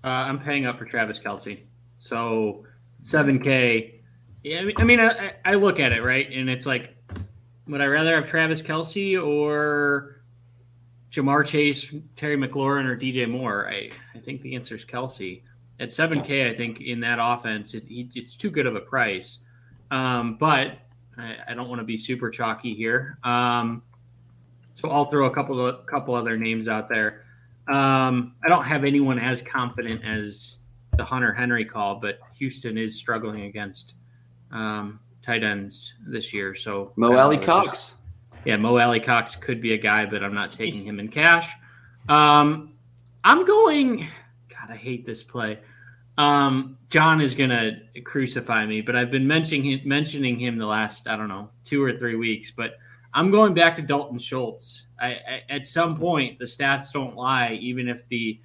I'm paying up for Travis Kelce. So 7K. Yeah, I mean, I look at it, right? And it's like, would I rather have Travis Kelce or Jamar Chase, Terry McLaurin, or DJ Moore? I think the answer is Kelce. At 7K, I think in that offense, it's too good of a price. But I don't want to be super chalky here. So I'll throw a couple other names out there. I don't have anyone as confident as the Hunter Henry call, but Houston is struggling against tight ends this year. So Mo Alley Cox. Mo Alley Cox could be a guy, but I'm not taking him in cash. I'm going. God, I hate this play. John is gonna crucify me, but I've been mentioning him the last 2 or 3 weeks. But I'm going back to Dalton Schultz. At some point, the stats don't lie, even if the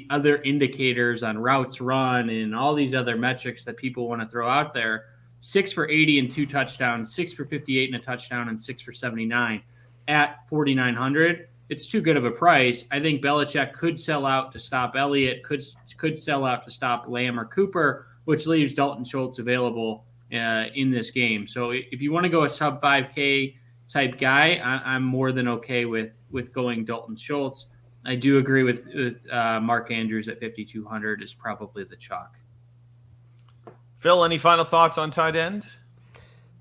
other indicators on routes run and all these other metrics that people want to throw out there. 6 for 80 and 2 touchdowns, 6 for 58 and a touchdown, and 6 for 79 at 4,900. It's too good of a price. I think Belichick could sell out to stop Elliott, could sell out to stop Lamb or Cooper, which leaves Dalton Schultz available in this game. So if you want to go a sub 5K type guy, I'm more than okay with going Dalton Schultz. I do agree with Mark Andrews at 5,200 is probably the chalk. Phil, any final thoughts on tight end?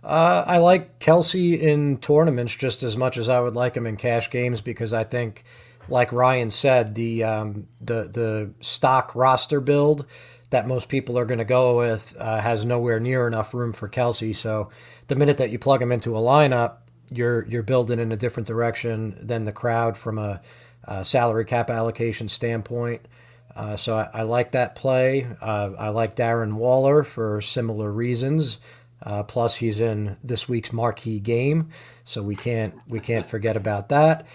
I like Kelce in tournaments just as much as I would like him in cash games because I think, like Ryan said, the stock roster build that most people are going to go with has nowhere near enough room for Kelce. So the minute that you plug him into a lineup, you're building in a different direction than the crowd from a salary cap allocation standpoint. So I like that play. I like Darren Waller for similar reasons. Plus, he's in this week's marquee game, so we can't forget about that.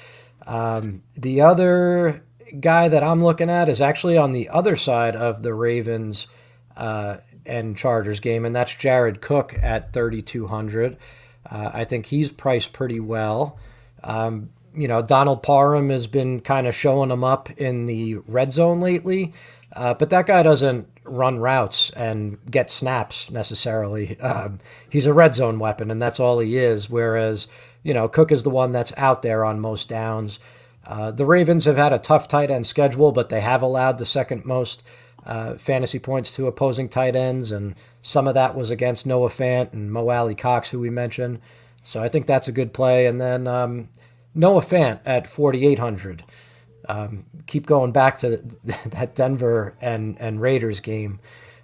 The other guy that I'm looking at is actually on the other side of the Ravens and Chargers game, and that's Jared Cook at 3,200. I think he's priced pretty well. Donald Parham has been kind of showing him up in the red zone lately, but that guy doesn't run routes and get snaps necessarily. He's a red zone weapon, and that's all he is, whereas, Cook is the one that's out there on most downs. The Ravens have had a tough tight end schedule, but they have allowed the second most fantasy points to opposing tight ends, and some of that was against Noah Fant and Mo Alley Cox, who we mentioned. So I think that's a good play. And then Noah Fant at 4,800. Keep going back to that Denver and Raiders game.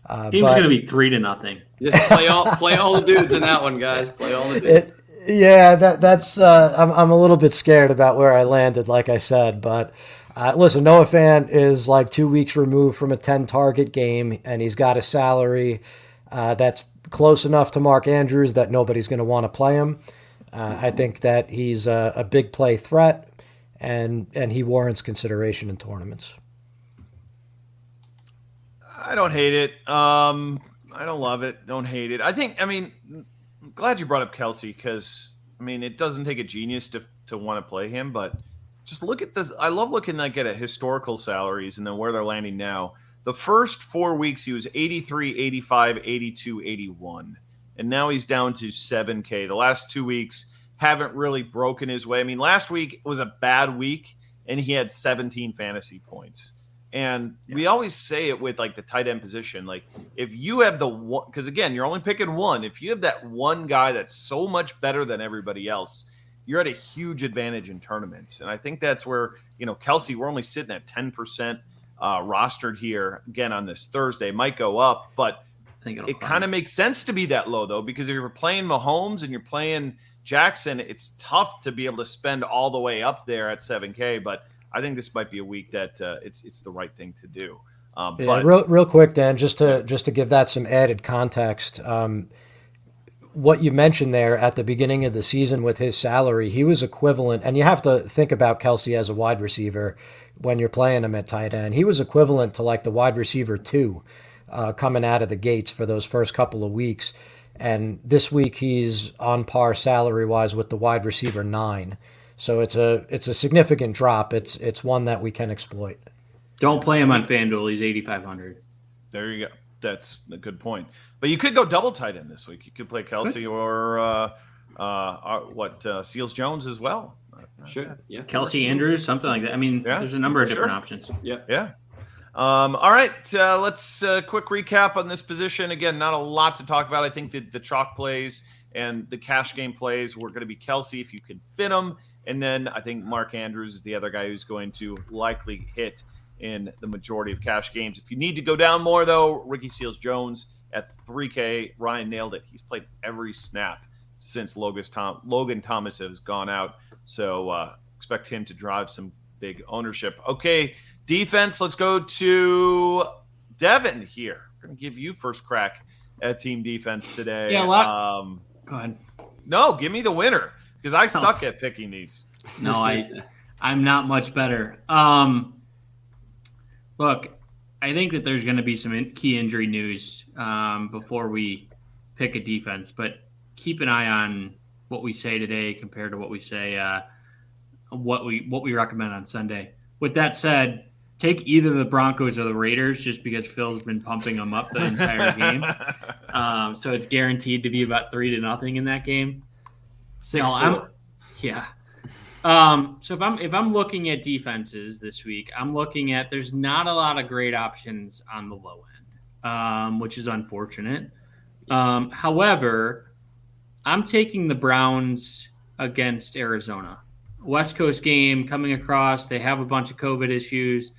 Game's going to be 3-0. Just play all the dudes in that one, guys. Play all the dudes. That's I'm a little bit scared about where I landed, like I said. But listen, Noah Fant is like 2 weeks removed from a 10-target game, and he's got a salary that's close enough to Mark Andrews that nobody's going to want to play him. I think that he's a big play threat. And he warrants consideration in tournaments. I don't hate it. I don't love it. Don't hate it. I'm glad you brought up Kelce because, it doesn't take a genius to want to play him, but just look at this. I love looking at historical salaries and then where they're landing now. The first 4 weeks, he was 83, 85, 82, 81. And now he's down to 7K. The last 2 weeks haven't really broken his way. Last week was a bad week, and he had 17 fantasy points. And we always say it with, the tight end position. If you have the one – because, again, you're only picking one. If you have that one guy that's so much better than everybody else, you're at a huge advantage in tournaments. And I think that's where, Kelce, we're only sitting at 10% rostered here, again, on this Thursday. Might go up, but it kind of makes sense to be that low, though, because if you're playing Mahomes and you're playing – Jackson, it's tough to be able to spend all the way up there at 7K, but I think this might be a week that it's the right thing to do. But real quick, Dan, just to give that some added context. what you mentioned there at the beginning of the season with his salary, he was equivalent, and you have to think about Kelsey as a wide receiver when you're playing him at tight end. He was equivalent to like the wide receiver 2 coming out of the gates for those first couple of weeks. And this week he's on par salary-wise with the wide receiver 9. So it's a significant drop. It's one that we can exploit. Don't play him on FanDuel. He's 8,500. There you go. That's a good point. But you could go double tight end this week. You could play Kelsey or Seals Jones as well. Sure. Yeah. Kelsey Andrews, something like that. I mean, there's a number of different options. Yeah. All right. Let's quick recap on this position. Again, not a lot to talk about. I think that the chalk plays and the cash game plays were going to be Kelsey if you can fit them. And then I think Mark Andrews is the other guy who's going to likely hit in the majority of cash games. If you need to go down more, though, Ricky Seals-Jones at 3K. Ryan nailed it. He's played every snap since Logan Thomas has gone out. So expect him to drive some big ownership. Okay, defense. Let's go to Devin here. We're going to give you first crack at team defense today. Yeah, go ahead. No, give me the winner because I suck at picking these. No, I'm not much better. Look, I think that there's going to be some key injury news before we pick a defense, but keep an eye on what we say today compared to what we say, what we recommend on Sunday. With that said, take either the Broncos or the Raiders just because Phil's been pumping them up the entire game. So it's guaranteed to be about 3-0 in that game. 6-4. Yeah. So if I'm looking at defenses this week, I'm looking at there's not a lot of great options on the low end, which is unfortunate. However, I'm taking the Browns against Arizona. West Coast game coming across. They have a bunch of COVID issues.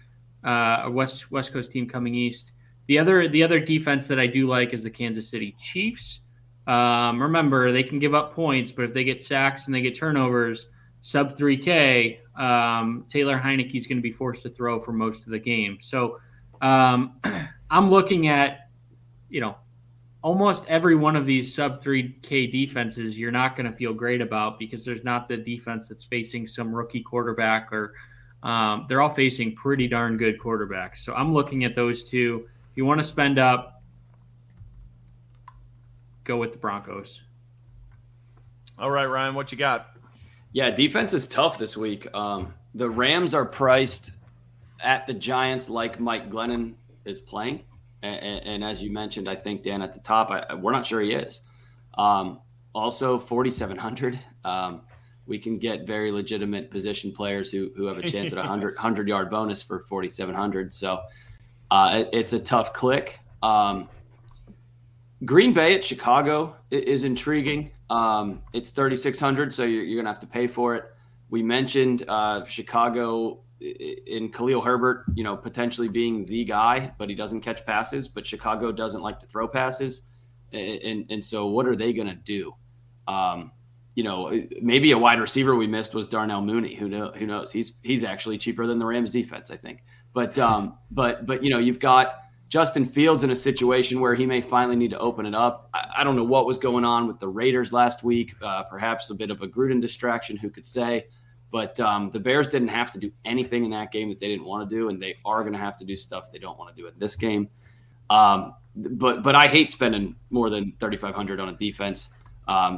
A West Coast team coming east. The other defense that I do like is the Kansas City Chiefs. Remember, they can give up points, but if they get sacks and they get turnovers, sub 3K, Taylor Heineke is going to be forced to throw for most of the game. So I'm looking at, almost every one of these sub 3K defenses you're not going to feel great about because there's not the defense that's facing some rookie quarterback or they're all facing pretty darn good quarterbacks. So I'm looking at those two. If you want to spend up, go with the Broncos. All right, Ryan, what you got? Yeah, defense is tough this week. The Rams are priced at the Giants like Mike Glennon is playing. And as you mentioned, I think, Dan, at the top, we're not sure he is. Also, 4,700. We can get very legitimate position players who have a chance at a 100-yard bonus for 4,700. So it's a tough click. Green Bay at Chicago is intriguing. It's 3,600, so you're going to have to pay for it. We mentioned Chicago in Khalil Herbert, potentially being the guy, but he doesn't catch passes. But Chicago doesn't like to throw passes. And so what are they going to do? Maybe a wide receiver we missed was Darnell Mooney. Who knows? He's actually cheaper than the Rams defense, I think. But you've got Justin Fields in a situation where he may finally need to open it up. I don't know what was going on with the Raiders last week. Perhaps a bit of a Gruden distraction, who could say. But the Bears didn't have to do anything in that game that they didn't want to do, and they are going to have to do stuff they don't want to do in this game. But I hate spending more than 3,500 on a defense.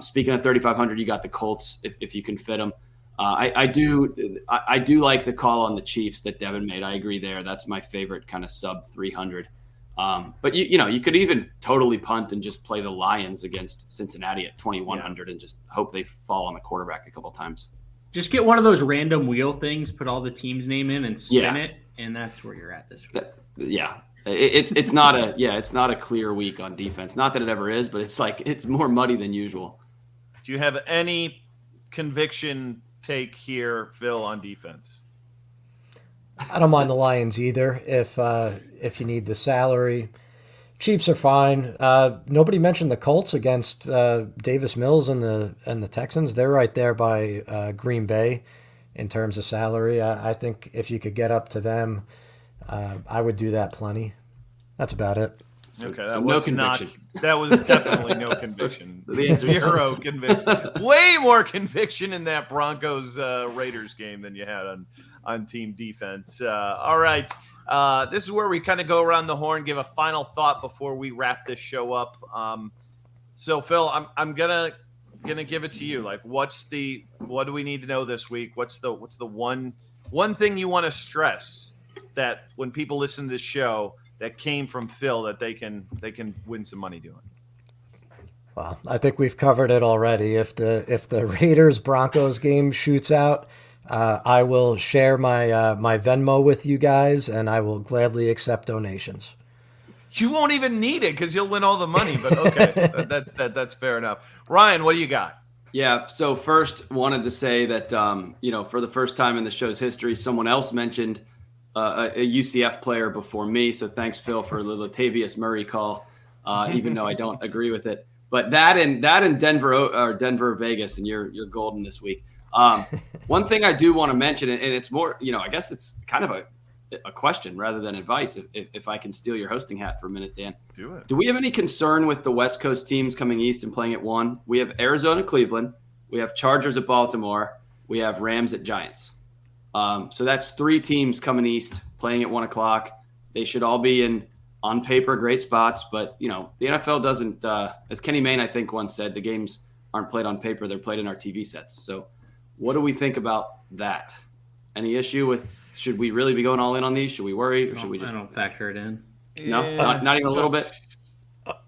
Speaking of 3,500, you got the Colts if you can fit them. I do like the call on the Chiefs that Devin made. I agree there. That's my favorite kind of sub 300. But you could even totally punt and just play the Lions against Cincinnati at 2,100 and just hope they fall on the quarterback a couple times. Just get one of those random wheel things, put all the team's name in and spin it, and that's where you're at this week. It's not a clear week on defense. Not that it ever is, but it's more muddy than usual. Do you have any conviction take here, Phil, on defense? I don't mind the Lions either if you need the salary. Chiefs are fine. Nobody mentioned the Colts against Davis Mills and the Texans. They're right there by Green Bay in terms of salary. I think if you could get up to them, I would do that plenty. That's about it. Okay, so no conviction. That was definitely no conviction. So the answer is zero conviction. Way more conviction in that Broncos Raiders game than you had on team defense. All right. This is where we kind of go around the horn, give a final thought before we wrap this show up. So Phil, I'm gonna give it to you. Like, what do we need to know this week? What's the one thing you want to stress that when people listen to this show that came from Phil that they can win some money doing? Well, I think we've covered it already. If the Raiders Broncos game shoots out, I will share my Venmo with you guys, and I will gladly accept donations. You won't even need it because you'll win all the money. But okay, that's fair enough. Ryan, what do you got? Yeah. So first, wanted to say that for the first time in the show's history, someone else mentioned a UCF player before me. So thanks, Phil, for the Latavius Murray call, even though I don't agree with it. But that in Denver or Denver, Vegas, and you're golden this week. One thing I do want to mention, and it's more, I guess it's kind of a question rather than advice, if I can steal your hosting hat for a minute, Dan. Do it. Do we have any concern with the West Coast teams coming east and playing at 1? We have Arizona, Cleveland. We have Chargers at Baltimore. We have Rams at Giants. So that's 3 teams coming east playing at 1 o'clock. They should all be in, on paper, great spots. But, the NFL doesn't, as Kenny Mayne, I think, once said, the games aren't played on paper. They're played in our TV sets. So what do we think about that? Any issue with, should we really be going all in on these? Should we worry, or should we just? I don't factor it in. No, not even a little bit.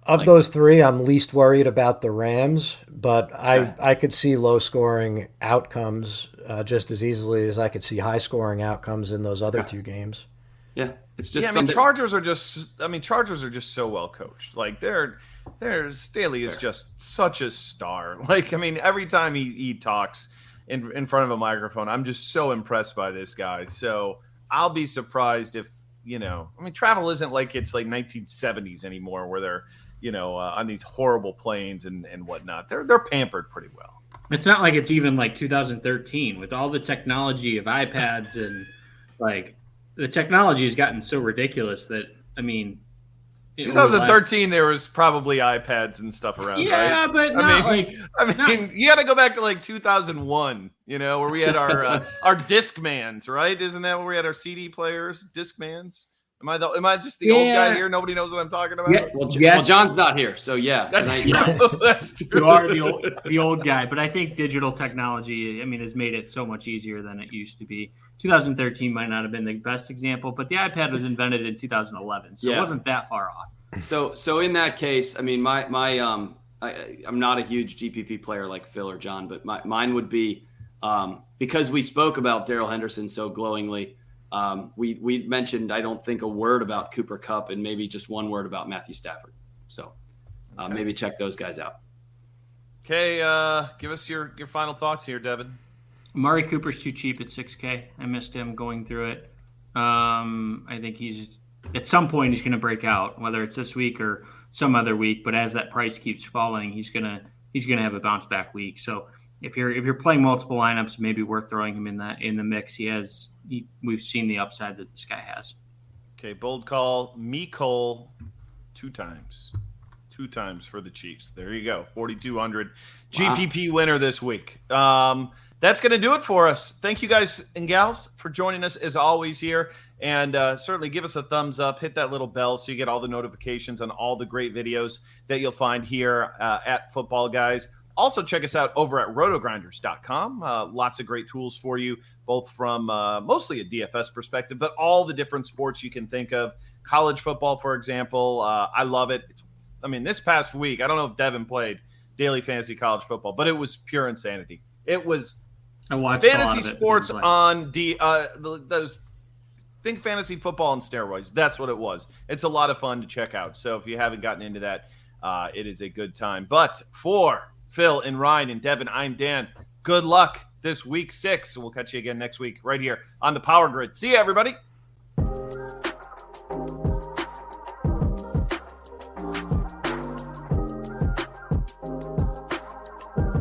Of those 3, I'm least worried about the Rams, but I could see low-scoring outcomes just as easily as I could see high-scoring outcomes in those other 2 games. Yeah, it's just. Chargers are just so well coached. Like their Staley is just such a star. Like, every time he talks in front of a microphone, I'm just so impressed by this guy. So I'll be surprised if, travel isn't like it's like 1970s anymore where they're, on these horrible planes and whatnot. They're pampered pretty well. It's not like it's even like 2013 with all the technology of iPads and like the technology has gotten so ridiculous that, 2013, there was probably iPads and stuff around, yeah, right? But you got to go back to like 2001, where we had our Discmans, right? Isn't that where we had our CD players, Discmans? Am I just the old guy here? Nobody knows what I'm talking about. Yeah. Well, John's not here, so yeah. That's true. That's true. You are the old guy, but I think digital technology, has made it so much easier than it used to be. 2013 might not have been the best example, but the iPad was invented in 2011, so it wasn't that far off. So in that case, I'm not a huge GPP player like Phil or John, but mine would be because we spoke about Darrell Henderson so glowingly. We mentioned, I don't think, a word about Cooper Kupp and maybe just one word about Matthew Stafford. So maybe check those guys out. Okay, give us your final thoughts here, Devin. Amari Cooper's too cheap at $6K. I missed him going through it. I think he's at some point he's going to break out, whether it's this week or some other week. But as that price keeps falling, he's gonna have a bounce back week. So if you're playing multiple lineups, maybe worth throwing him in the mix. We've seen the upside that this guy has. Okay, bold call. Mecole 2 times. 2 times for the Chiefs. There you go. 4,200 GPP winner this week. That's going to do it for us. Thank you guys and gals for joining us as always here. And certainly give us a thumbs up. Hit that little bell so you get all the notifications on all the great videos that you'll find here at Football Guys. Also, check us out over at RotoGrinders.com. Lots of great tools for you, both from mostly a DFS perspective, but all the different sports you can think of. College football, for example. I love it. This past week, I don't know if Devin played daily fantasy college football, but it was pure insanity. It was fantasy sports on those. Think fantasy football on steroids. That's what it was. It's a lot of fun to check out. So if you haven't gotten into that, it is a good time. But for Phil and Ryan and Devin, I'm Dan. Good luck this week 6. We'll catch you again next week right here on the Power Grid. See you, everybody.